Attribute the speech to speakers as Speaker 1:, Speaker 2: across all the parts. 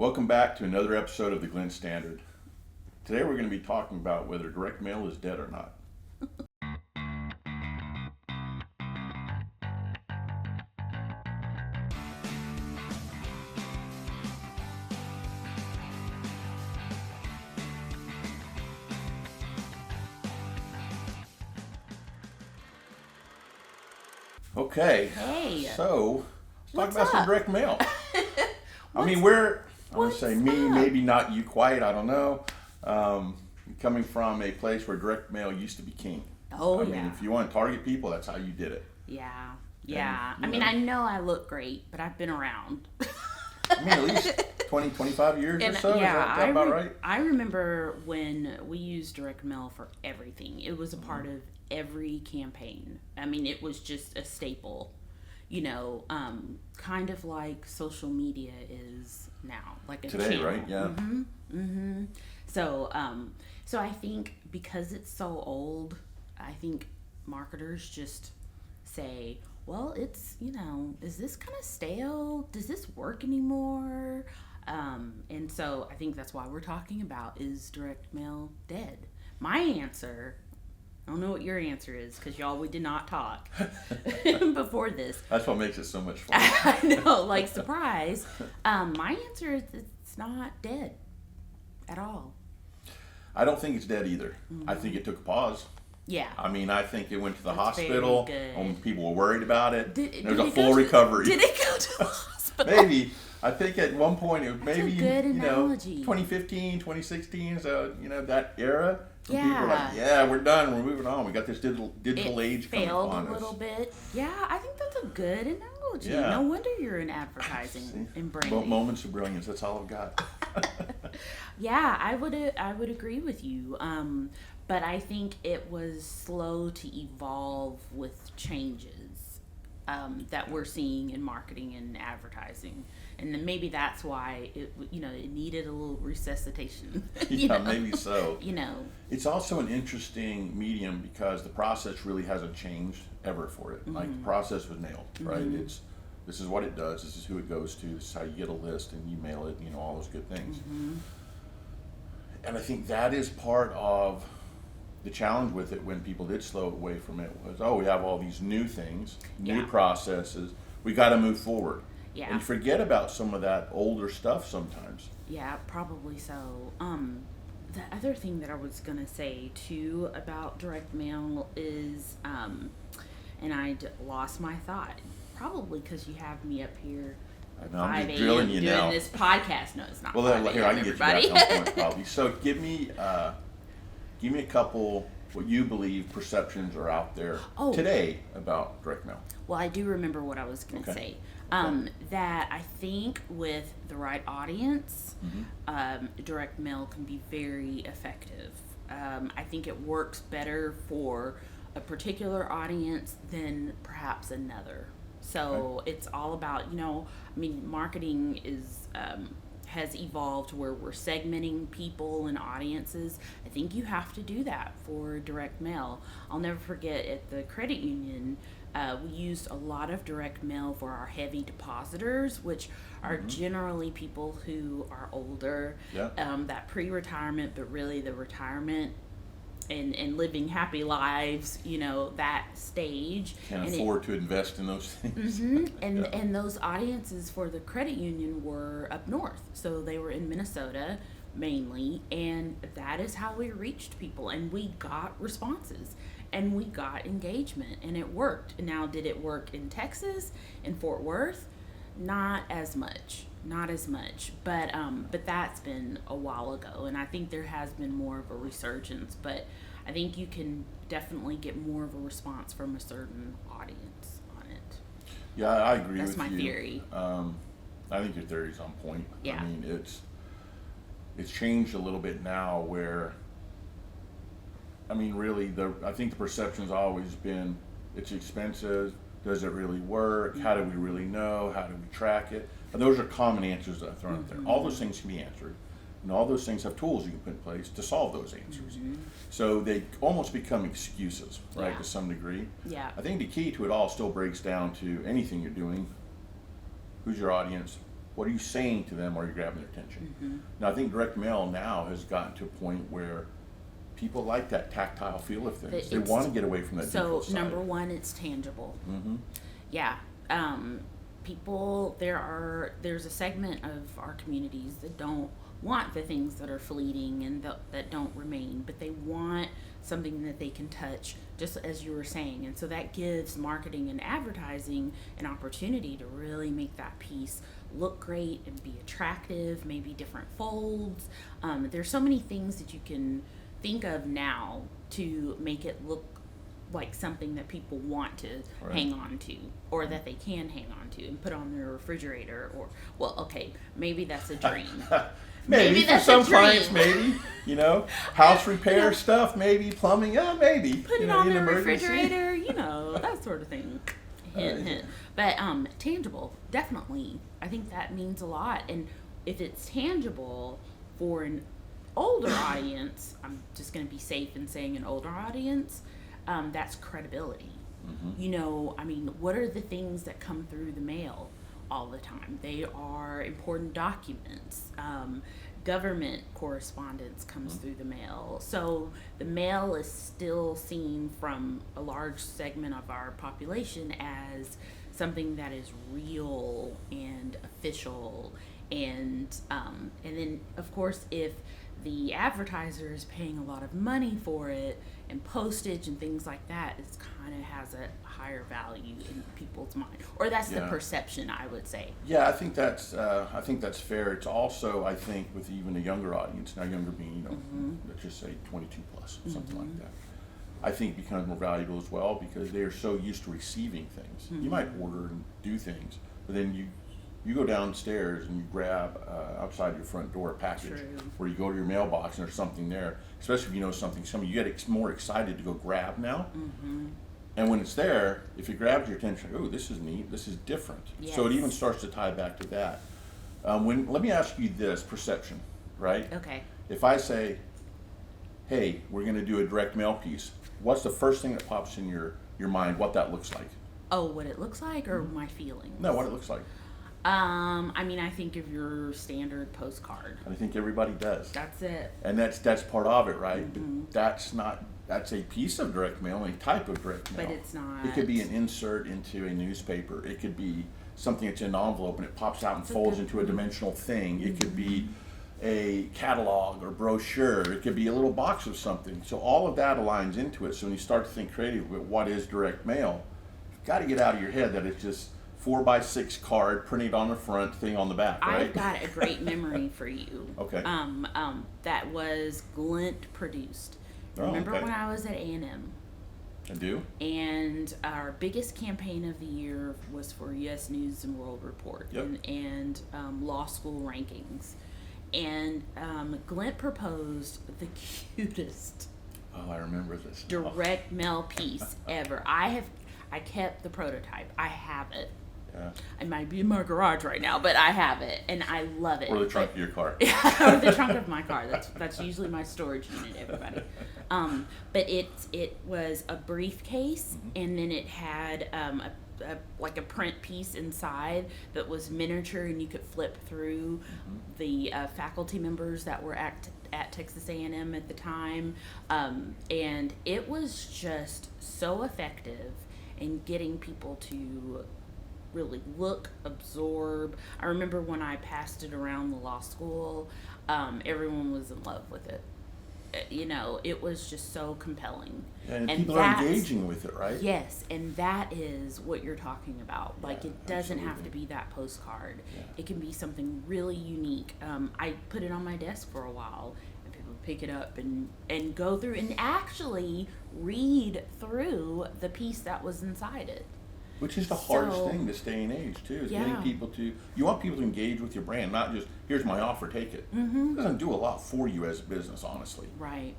Speaker 1: Welcome back to another episode of the Glint Standard. Today we're going to be talking about whether direct mail is dead or not. Okay,
Speaker 2: Hey.
Speaker 1: so let's talk
Speaker 2: What's
Speaker 1: about some
Speaker 2: up?
Speaker 1: direct mail. I mean, I want to say me,
Speaker 2: up?
Speaker 1: maybe not you quite, I don't know. Coming from a place where direct mail used to be king.
Speaker 2: Oh,
Speaker 1: I
Speaker 2: yeah.
Speaker 1: mean, if you want to target people, that's how you did it.
Speaker 2: Yeah.
Speaker 1: And,
Speaker 2: I mean, I know I look great, but I've been around.
Speaker 1: I mean, at least 20, 25 years or so.
Speaker 2: Yeah,
Speaker 1: Is that about right?
Speaker 2: I remember when we used direct mail for everything. It was a part of every campaign. I mean, it was just a staple. Kind of like social media is now, like a
Speaker 1: Today,
Speaker 2: channel.
Speaker 1: right? Yeah.
Speaker 2: So I think because it's so old, I think marketers just say, well, it's, is this kind of stale? Does this work anymore? And so I think that's why we're talking about, is direct mail dead? My answer, I don't know what your answer is, because y'all, we did not talk before this.
Speaker 1: That's what makes it so much fun.
Speaker 2: I know, like, surprise. My answer is it's not dead at all.
Speaker 1: I don't think it's dead either. I think it took a pause.
Speaker 2: Yeah.
Speaker 1: I mean, I think it went to the
Speaker 2: That's
Speaker 1: hospital.
Speaker 2: very good.
Speaker 1: People were worried about it.
Speaker 2: Did
Speaker 1: There was a
Speaker 2: it go
Speaker 1: full
Speaker 2: to-
Speaker 1: recovery.
Speaker 2: Did it go to the hospital?
Speaker 1: Maybe. I think at one point it was
Speaker 2: That's a
Speaker 1: maybe,
Speaker 2: good analogy.
Speaker 1: 2015, 2016, so, that era. When people were
Speaker 2: Yeah.
Speaker 1: like, yeah, we're done. We're moving on. We got this digital
Speaker 2: It
Speaker 1: age coming
Speaker 2: failed
Speaker 1: upon
Speaker 2: a little
Speaker 1: us.
Speaker 2: bit. Yeah, I think that's a good analogy.
Speaker 1: Yeah.
Speaker 2: No wonder you're in advertising and branding.
Speaker 1: Moments of brilliance. That's all I've got.
Speaker 2: Yeah, I would agree with you. But I think it was slow to evolve with changes that we're seeing in marketing and advertising, and then maybe that's why it needed a little resuscitation.
Speaker 1: Yeah, maybe so.
Speaker 2: You know.
Speaker 1: It's also an interesting medium because the process really hasn't changed ever for it. Like, the process was nailed, right? This is what it does. This is who it goes to. This is how you get a list and you mail it. All those good things. And I think that is part of the challenge with it when people did slow away from it was, we have all these new things, new
Speaker 2: Yeah.
Speaker 1: processes. We got to move forward.
Speaker 2: Yeah.
Speaker 1: And you forget about some of that older stuff sometimes.
Speaker 2: Yeah, probably so. The other thing that I was gonna say too about direct mail is, and I lost my thought. Probably because you have me up here at
Speaker 1: I know, I'm
Speaker 2: 5
Speaker 1: just
Speaker 2: a.m.
Speaker 1: drilling you
Speaker 2: doing
Speaker 1: now.
Speaker 2: this podcast. No, it's not.
Speaker 1: Well,
Speaker 2: 5
Speaker 1: here,
Speaker 2: a.m.,
Speaker 1: I can get you
Speaker 2: everybody.
Speaker 1: back on point probably. So give me a couple what you believe perceptions are out there
Speaker 2: Oh.
Speaker 1: today about direct mail.
Speaker 2: Well, I do remember what I was going to
Speaker 1: Okay.
Speaker 2: say. That I think with the right audience, direct mail can be very effective. I think it works better for a particular audience than perhaps another. So it's all about, marketing is has evolved to where we're segmenting people and audiences. I think you have to do that for direct mail. I'll never forget at the credit union, we used a lot of direct mail for our heavy depositors, which are generally people who are older,
Speaker 1: Yeah.
Speaker 2: that pre-retirement, but really the retirement and living happy lives, that stage.
Speaker 1: Can't
Speaker 2: And
Speaker 1: afford to invest in those things.
Speaker 2: And those audiences for the credit union were up north, so they were in Minnesota mainly, and that is how we reached people, and we got responses and we got engagement, and it worked. Now, did it work in Texas, in Fort Worth? Not as much, but that's been a while ago, and I think there has been more of a resurgence, but I think you can definitely get more of a response from a certain audience on it.
Speaker 1: Yeah, I agree
Speaker 2: That's
Speaker 1: with
Speaker 2: my
Speaker 1: you.
Speaker 2: theory.
Speaker 1: I think your theory's on point.
Speaker 2: Yeah.
Speaker 1: I mean, it's changed a little bit now where, really, I think the perception's always been it's expensive. Does it really work? How do we really know? How do we track it? And those are common answers that I've thrown out there. All those things can be answered. And all those things have tools you can put in place to solve those answers. So they almost become excuses, right,
Speaker 2: Yeah.
Speaker 1: to some degree.
Speaker 2: Yeah.
Speaker 1: I think the key to it all still breaks down to anything you're doing. Who's your audience? What are you saying to them? Or are you grabbing their attention? Now, I think direct mail now has gotten to a point where people like that tactile feel of things. They want to get away from that digital side.
Speaker 2: So number one, it's tangible. Yeah. There's a segment of our communities that don't want the things that are fleeting and that don't remain, but they want something that they can touch, just as you were saying. And so that gives marketing and advertising an opportunity to really make that piece look great and be attractive, maybe different folds. There's so many things that you can think of now to make it look like something that people want to hang on to, or that they can hang on to and put on their refrigerator, or, well, okay, maybe that's a dream.
Speaker 1: Maybe for
Speaker 2: that's
Speaker 1: some
Speaker 2: a dream.
Speaker 1: clients, maybe, house repair stuff, maybe plumbing, maybe.
Speaker 2: Put it on their refrigerator, that sort of thing. Hint, hint. But tangible, definitely. I think that means a lot. And if it's tangible for an older audience, I'm just going to be safe in saying an older audience, that's credibility. What are the things that come through the mail all the time? They are important documents. Government correspondence comes through the mail. So the mail is still seen from a large segment of our population as something that is real and official. And then, of course, if the advertiser is paying a lot of money for it and postage and things like that, it kind of has a higher value in people's mind, or that's the perception, I would say.
Speaker 1: Yeah, I think that's fair. It's also, I think, with even a younger audience, now younger being, let's just say 22 plus, something like that, I think becomes more valuable as well, because they are so used to receiving things. You might order and do things, but then you go downstairs and you grab outside your front door a package, or you go to your mailbox and there's something there, especially if you know something, you get more excited to go grab now. And when it's there, if it grabs your attention, oh, this is neat, this is different.
Speaker 2: Yes.
Speaker 1: So it even starts to tie back to that. Let me ask you this, perception, right?
Speaker 2: Okay.
Speaker 1: If I say, hey, we're going to do a direct mail piece, what's the first thing that pops in your mind, what that looks like?
Speaker 2: Oh, what it looks like, or my feelings?
Speaker 1: No, what it looks like.
Speaker 2: I think of your standard postcard.
Speaker 1: I think everybody does.
Speaker 2: That's it.
Speaker 1: And that's part of it, right? But that's a piece of direct mail, a type of direct mail.
Speaker 2: But it's not.
Speaker 1: It could be an insert into a newspaper. It could be something that's in an envelope and it pops out and folds into a dimensional thing. It could be a catalog or brochure. It could be a little box of something. So all of that aligns into it. So when you start to think creatively, what is direct mail? You've got to get out of your head that it's just 4x6 card printed on the front, thing on the back, right?
Speaker 2: I've got a great memory for you.
Speaker 1: Okay.
Speaker 2: That was Glint produced. Remember when I was at A&M?
Speaker 1: I do.
Speaker 2: And our biggest campaign of the year was for U.S. News and World Report and law school rankings. And Glint proposed the cutest
Speaker 1: I remember this.
Speaker 2: direct mail piece ever. I kept the prototype. I have it.
Speaker 1: Yeah.
Speaker 2: It might be in my garage right now, but I have it, and I love it.
Speaker 1: Or the trunk of your car.
Speaker 2: Or the trunk of my car. That's usually my storage unit, everybody. But it was a briefcase, and then it had a print piece inside that was miniature, and you could flip through the faculty members that were at Texas A&M at the time, and it was just so effective in getting people to really look, absorb. I remember when I passed it around the law school, everyone was in love with it. It was just so compelling.
Speaker 1: And people are engaging with it, right?
Speaker 2: Yes, and that is what you're talking about. Like, it doesn't have to
Speaker 1: absolutely.
Speaker 2: be that postcard.
Speaker 1: Yeah.
Speaker 2: It can be something really unique. I put it on my desk for a while, and people would pick it up and go through and actually read through the piece that was inside it.
Speaker 1: Which is the hardest thing this day and age, too, is getting people to, you want people to engage with your brand, not just, here's my offer, take it. It doesn't do a lot for you as a business, honestly.
Speaker 2: Right.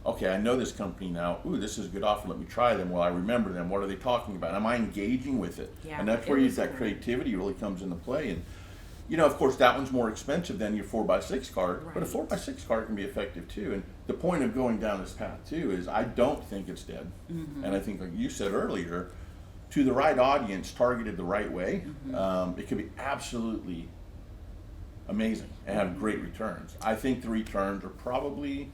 Speaker 1: Okay, I know this company now. Ooh, this is a good offer. Let me try them. Well, I remember them. What are they talking about? Am I engaging with it?
Speaker 2: Yeah,
Speaker 1: and that's where that creativity really comes into play. And, of course, that one's more expensive than your 4x6 card, but a 4x6 card can be effective, too. And the point of going down this path, too, is I don't think it's dead. And I think, like you said earlier, to the right audience, targeted the right way, it could be absolutely amazing and have great returns. I think the returns are probably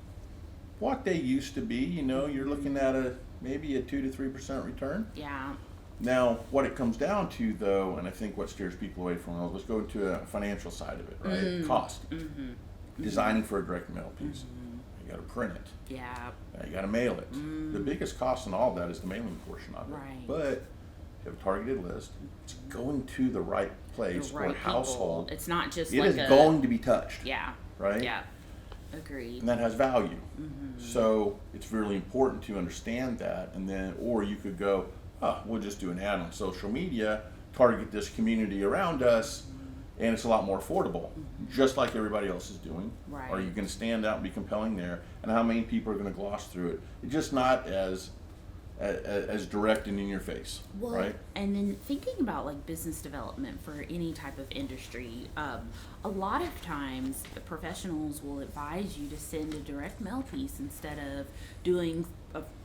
Speaker 1: what they used to be. You know, you're looking at maybe a 2 to 3% return.
Speaker 2: Yeah.
Speaker 1: Now, what it comes down to, though, and I think what steers people away from it, let's go to a financial side of it, right? Cost. Designing for a direct mail piece. You got to print it.
Speaker 2: Yeah.
Speaker 1: You got to mail it. The biggest cost in all of that is the mailing portion of it.
Speaker 2: Right.
Speaker 1: But if you have a targeted list, it's going to the right place
Speaker 2: The right
Speaker 1: or household.
Speaker 2: people. It's not just
Speaker 1: It
Speaker 2: like
Speaker 1: is going to be touched.
Speaker 2: Yeah.
Speaker 1: Right?
Speaker 2: Yeah. Agreed.
Speaker 1: And that has value. So it's really important to understand that. And then, or you could go, oh, we'll just do an ad on social media, target this community around us, and it's a lot more affordable, just like everybody else is doing.
Speaker 2: Right.
Speaker 1: Are you going to stand out and be compelling there? And how many people are going to gloss through it? It's just not as direct and in your face,
Speaker 2: Well,
Speaker 1: right?
Speaker 2: and then thinking about like business development for any type of industry, a lot of times the professionals will advise you to send a direct mail piece instead of doing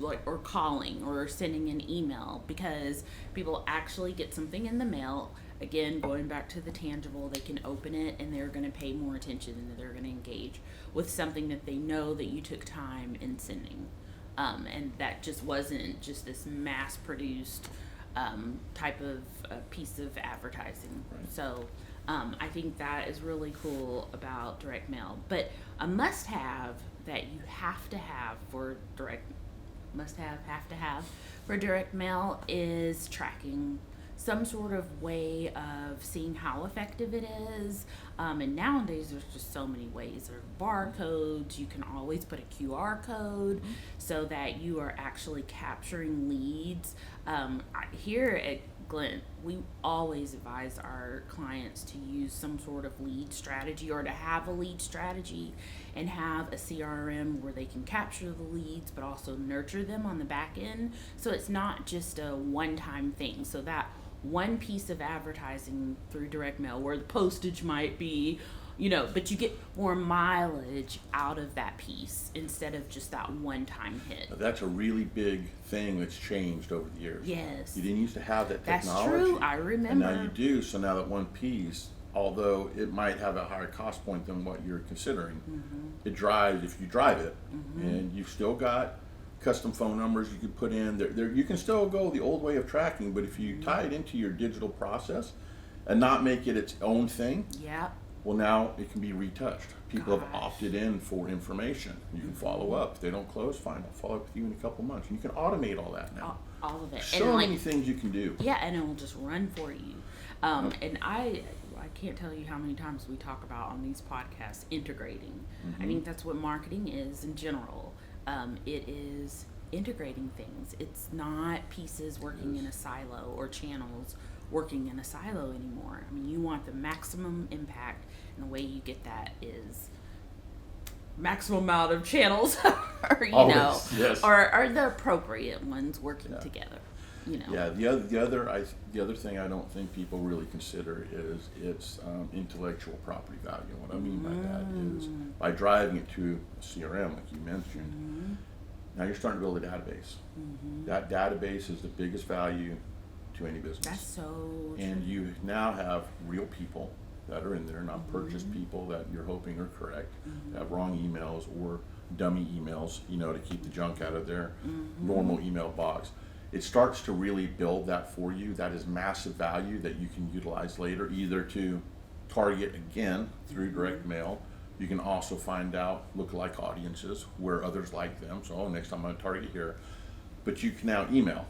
Speaker 2: or calling or sending an email, because people actually get something in the mail. Again, going back to the tangible, they can open it and they're going to pay more attention and they're going to engage with something that they know that you took time in sending. And that just wasn't just this mass-produced type of piece of advertising.
Speaker 1: Right.
Speaker 2: So I think that is really cool about direct mail. But a must-have that you have to have for direct mail is tracking. Some sort of way of seeing how effective it is. And nowadays there's just so many ways. There are barcodes. You can always put a QR code so that you are actually capturing leads. Here at Glint, we always advise our clients to use some sort of lead strategy, or to have a lead strategy and have a CRM where they can capture the leads but also nurture them on the back end. So it's not just a one-time thing. So that one piece of advertising through direct mail where the postage might be, but you get more mileage out of that piece instead of just that one-time hit.
Speaker 1: That's a really big thing that's changed over the years.
Speaker 2: Yes.
Speaker 1: You didn't used to have that technology.
Speaker 2: That's true. I remember.
Speaker 1: And now you do. So now that one piece, although it might have a higher cost point than what you're considering, it drives, if you drive it, and you've still got custom phone numbers you could put in. There, you can still go the old way of tracking, but if you tie it into your digital process and not make it its own thing, well, now it can be retouched. People have opted in for information. You can follow up. If they don't close, fine, I'll follow up with you in a couple months. And you can automate all that now.
Speaker 2: All of it.
Speaker 1: So many things you can do.
Speaker 2: Yeah, and it will just run for you. And I can't tell you how many times we talk about on these podcasts integrating. I think that's what marketing is in general. It is integrating things. It's not pieces working in a silo or channels working in a silo anymore. I mean, you want the maximum impact, and the way you get that is maximum amount of channels, or or the appropriate ones working together.
Speaker 1: Yeah, the other thing I don't think people really consider is its intellectual property value. And what I mean by that is by driving it to a CRM, like you mentioned, now you're starting to build a database. That database is the biggest value to any business.
Speaker 2: That's so true.
Speaker 1: And you now have real people that are in there, not purchased people that you're hoping are correct, have wrong emails or dummy emails, to keep the junk out of their normal email box. It starts to really build that for you. That is massive value that you can utilize later, either to target again through direct mail. You can also find out lookalike audiences where others like them. So next time I'm going to target here. But you can now email,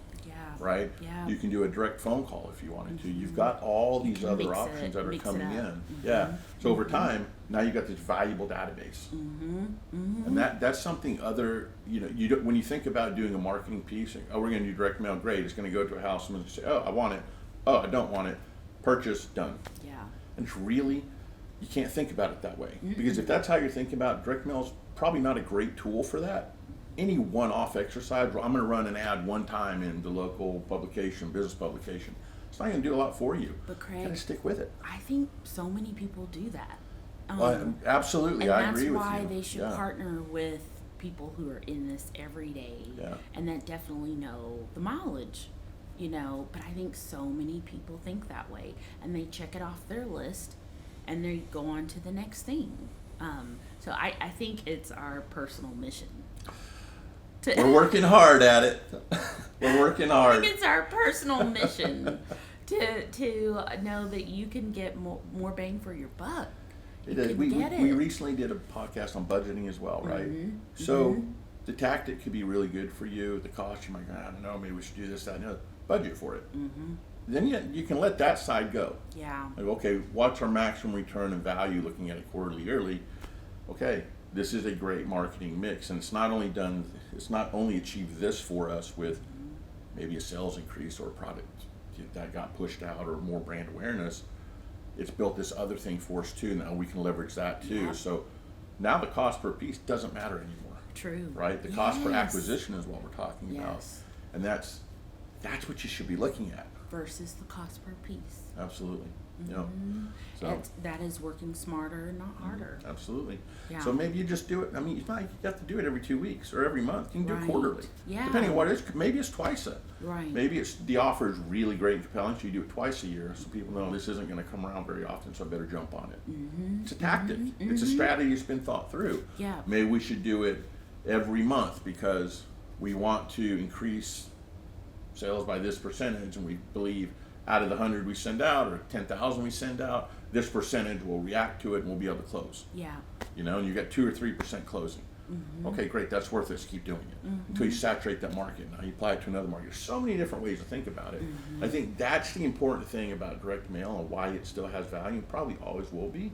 Speaker 1: right?
Speaker 2: Yeah.
Speaker 1: You can do a direct phone call if you wanted to. You've got all these other options that are coming in. Yeah. So over time, now you've got this valuable database. And that's something other, you don't, when you think about doing a marketing piece, we're going to do direct mail, great. It's going to go to a house, someone's going to say, I want it. I don't want it. Purchase, done. Yeah. And it's really, you can't think about it that way. Because if that's how you're thinking about it, direct mail is probably not a great tool for that. Any one-off exercise, I'm going to run an ad one time in the local publication, business publication. It's not going to do a lot for you.
Speaker 2: But Craig,
Speaker 1: you got to stick with it.
Speaker 2: I think so many people do that.
Speaker 1: Absolutely, I agree with you.
Speaker 2: And that's why they should partner with people who are in this every day and that definitely know the mileage, But I think so many people think that way, and they check it off their list, and then you go on to the next thing. So I think it's our personal mission.
Speaker 1: We're working hard at it. We're working hard.
Speaker 2: I think it's our personal mission to know that you can get more bang for your buck.
Speaker 1: It is. We recently did a podcast on budgeting as well, right? So the tactic could be really good for you. The cost, you might go, I don't know, maybe we should do this, that, and the other. Budget for it. Then you can let that side go.
Speaker 2: Yeah.
Speaker 1: Like, okay, what's our maximum return and value looking at it quarterly, yearly? Okay, this is a great marketing mix, and it's not only achieved this for us with maybe a sales increase or a product that got pushed out or more brand awareness. It's built this other thing for us too. Now we can leverage that too.
Speaker 2: Yep.
Speaker 1: So now the cost per piece doesn't matter anymore.
Speaker 2: True.
Speaker 1: Right? The cost per acquisition is what we're talking about.
Speaker 2: Yes.
Speaker 1: And that's what you should be looking at.
Speaker 2: Versus the cost per piece.
Speaker 1: Absolutely. So
Speaker 2: that is working smarter, not harder.
Speaker 1: Absolutely.
Speaker 2: Yeah.
Speaker 1: So maybe you just do it. I mean, it's not like you have to do it every 2 weeks or every month. You can do it quarterly.
Speaker 2: Yeah.
Speaker 1: Depending on what it is. Maybe it's twice
Speaker 2: Right.
Speaker 1: Maybe it's the offer is really great and compelling, so you do it twice a year. So people know this isn't going to come around very often, so I better jump on it. It's a tactic. It's a strategy that's been thought through.
Speaker 2: Yeah.
Speaker 1: Maybe we should do it every month because we want to increase sales by this percentage, and we believe out of the 100 we send out or 10,000 we send out, this percentage will react to it and we'll be able to close.
Speaker 2: Yeah.
Speaker 1: And you got 2 or 3% closing. Okay, great, that's worth it. Just keep doing it until you saturate that market. Now you apply it to another market. There's so many different ways to think about it. I think that's the important thing about direct mail and why it still has value and probably always will be.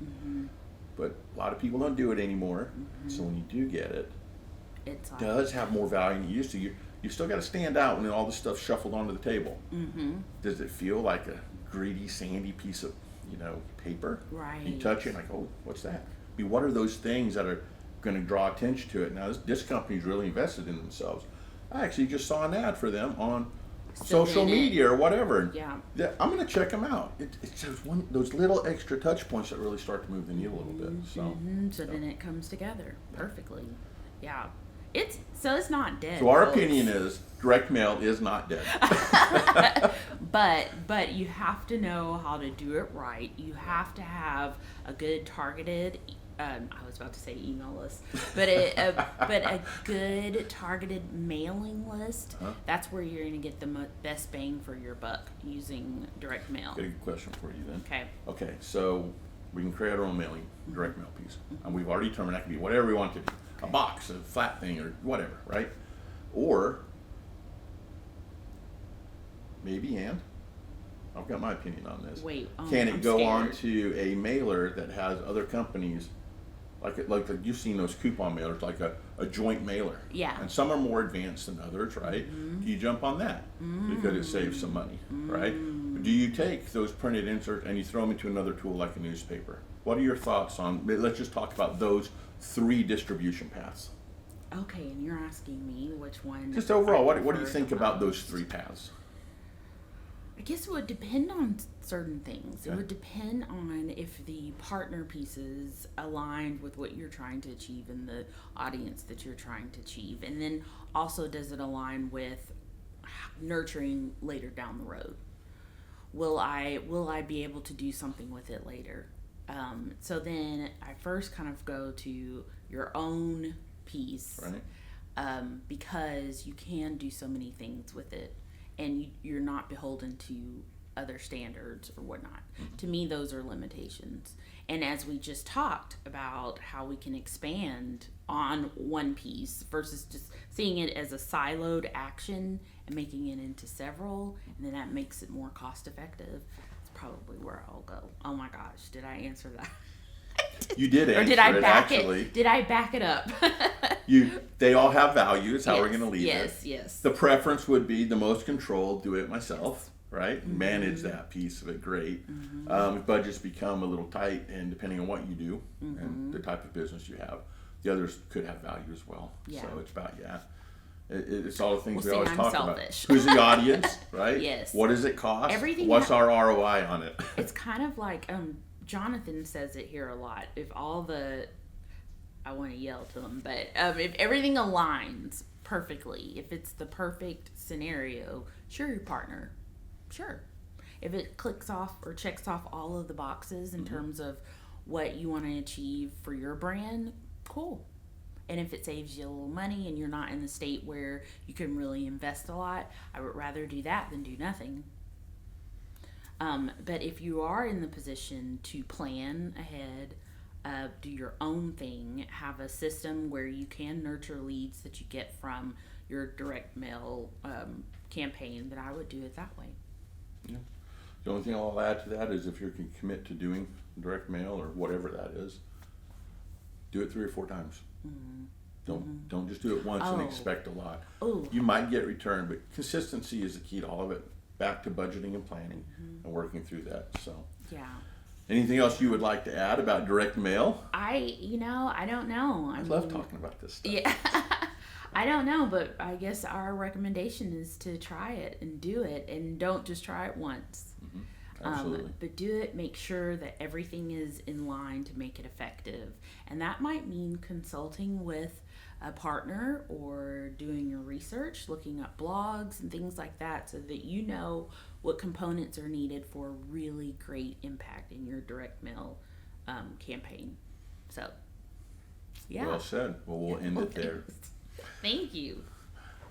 Speaker 1: But a lot of people don't do it anymore. So when you do get it, it does have more value than it used to. You still got to stand out when all this stuff's shuffled onto the table. Does it feel like a gritty, sandy piece of, paper?
Speaker 2: Right.
Speaker 1: You touch it, like, oh, what's that? I mean, what are those things that are going to draw attention to it? Now, this company's really invested in themselves. I actually just saw an ad for them on social media or whatever.
Speaker 2: Yeah.
Speaker 1: I'm going to check them out. It's those little extra touch points that really start to move the needle a little bit. So
Speaker 2: then it comes together perfectly. Yeah. It's not dead.
Speaker 1: So our opinion is direct mail is not dead.
Speaker 2: but you have to know how to do it right. You have to have a good targeted. I was about to say email list, but a good targeted mailing list. That's where you're going to get the best bang for your buck using direct mail.
Speaker 1: Got a good question for you then.
Speaker 2: Okay.
Speaker 1: Okay, so we can create our own mailing direct mail piece, and we've already determined that can be whatever we want it to be. A box, a flat thing, or whatever, right? Or maybe, I've got my opinion on this.
Speaker 2: Wait,
Speaker 1: can it
Speaker 2: I'm
Speaker 1: go
Speaker 2: scared.
Speaker 1: on to a mailer that has other companies, like you've seen those coupon mailers, like a joint mailer?
Speaker 2: Yeah.
Speaker 1: And some are more advanced than others, right? Do you jump on that because it saves some money, right? Do you take those printed inserts and you throw them into another tool like a newspaper? What are your thoughts on? Let's just talk about those 3 distribution paths.
Speaker 2: Okay, and you're asking me which one.
Speaker 1: Just overall, what do you think about those 3 paths?
Speaker 2: I guess it would depend on certain things.
Speaker 1: Okay.
Speaker 2: It would depend on if the partner pieces aligned with what you're trying to achieve and the audience that you're trying to achieve. And then also, does it align with nurturing later down the road? Will I be able to do something with it later? So then I first kind of go to your own piece,
Speaker 1: right?
Speaker 2: Because you can do so many things with it, and you're not beholden to other standards or whatnot. To me, those are limitations. And as we just talked about how we can expand on one piece versus just seeing it as a siloed action and making it into several, and then that makes it more cost effective. Probably where I'll go. Oh my gosh, did I answer that?
Speaker 1: You did answer
Speaker 2: or did I
Speaker 1: it,
Speaker 2: back
Speaker 1: actually.
Speaker 2: it? Did I back it up?
Speaker 1: They all have value. It's how we're going to leave it.
Speaker 2: Yes.
Speaker 1: The preference would be the most controlled, do it myself, right? Manage that piece of it, great. If budgets become a little tight, and depending on what you do and the type of business you have, the others could have value as well.
Speaker 2: Yeah.
Speaker 1: So it's about it's all the things we always
Speaker 2: I'm
Speaker 1: talk
Speaker 2: selfish.
Speaker 1: about. Who's the audience, right?
Speaker 2: Yes.
Speaker 1: What does it cost?
Speaker 2: Everything
Speaker 1: What's our ROI on it?
Speaker 2: It's kind of like Jonathan says it here a lot. If I want to yell to him, but if everything aligns perfectly, if it's the perfect scenario, sure, your partner, sure. If it clicks off or checks off all of the boxes in terms of what you want to achieve for your brand, cool. And if it saves you a little money and you're not in the state where you can really invest a lot, I would rather do that than do nothing. But if you are in the position to plan ahead, do your own thing, have a system where you can nurture leads that you get from your direct mail campaign, then I would do it that way.
Speaker 1: Yeah. The only thing I'll add to that is if you can commit to doing direct mail or whatever that is, do it 3 or 4 times. Don't just do it once and expect a lot. You might get return, but consistency is the key to all of it. Back to budgeting and planning and working through that. So
Speaker 2: yeah.
Speaker 1: Anything else you would like to add about direct mail?
Speaker 2: I don't know.
Speaker 1: I love talking about this stuff.
Speaker 2: Yeah. I don't know, but I guess our recommendation is to try it and do it, and don't just try it once.
Speaker 1: Absolutely.
Speaker 2: But do it, make sure that everything is in line to make it effective. And that might mean consulting with a partner or doing your research, looking up blogs and things like that, so that you know what components are needed for really great impact in your direct mail campaign. So, yeah.
Speaker 1: Well said. Well, we'll end it there.
Speaker 2: Thank you.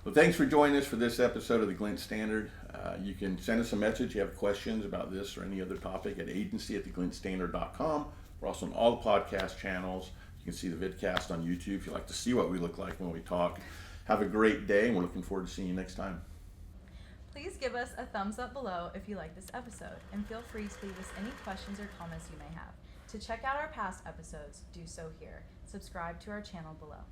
Speaker 1: Well, thanks for joining us for this episode of the Glint Standard. You can send us a message if you have questions about this or any other topic at agency@theglintstandard.com. We're also on all the podcast channels. You can see the vidcast on YouTube if you like to see what we look like when we talk. Have a great day, and we're looking forward to seeing you next time.
Speaker 3: Please give us a thumbs up below if you like this episode, and feel free to leave us any questions or comments you may have. To check out our past episodes, do so here. Subscribe to our channel below.